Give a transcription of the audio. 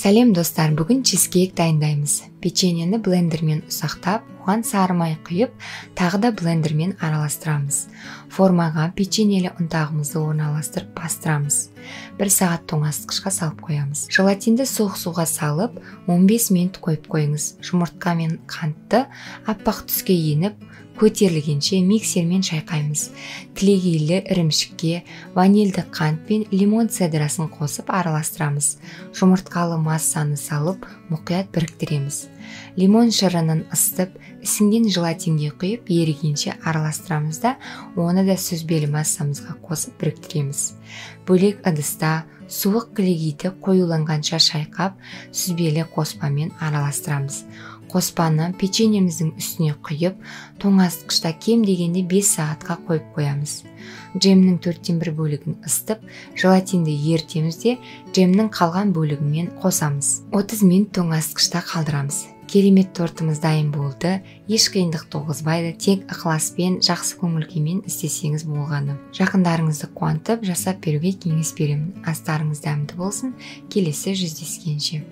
Сәлем достар, бүгін чизкейк дайындаймыз. Печеньені блендермен ұсақтап, оған сары май құйып, тағы да блендермен араластырамыз. Формаға печеньелі ұнтағымызды орналастырып бастырамыз. 1 сағат тоңазытқышқа салып қоямыз. Желатинді суық суға салып, 15 минут қойып қойыңыз. Жұмыртқа мен қантты аппақ түске еніп, көтерілгенше миксермен шайқаймыз. Кілегейлі ірімшікке ванильді қант пен лимон цедрасын қосып араластырамыз. Жұмыртқалы массаны салып, мұқият біріктіреміз. Лимон шырынын ыстып, ісінген желатинге құйып, ерігенше араластырамыз да, оны да сүзбелі массамызға қосып біріктіреміз. Бөлек ыдыста суық кілегейді қоюланғанша шайқап, сүзбелі қоспамен араластырамыз. Қоспаны печеньеміздің үстіне құйып, тоңазытқышта кем дегенде 5 сағатқа қойып қоямыз. Джемнің 1/4 бөлігін ыстып, желатинді ерітеміз де джемнің қалған бөлігімен қосамыз. 30 минут тоңазытқышта қалдырамыз. Керемет тортымыз дайын болды. Еш қиындық туғызбайды, тек ықыласпен, жақсы көңіл-күймен істесеңіз болғаны. Жақындарыңызды қуантып, жасап беруге кеңес беремін. Астарыңыз дәмді болсын. Келесі жүздескенше.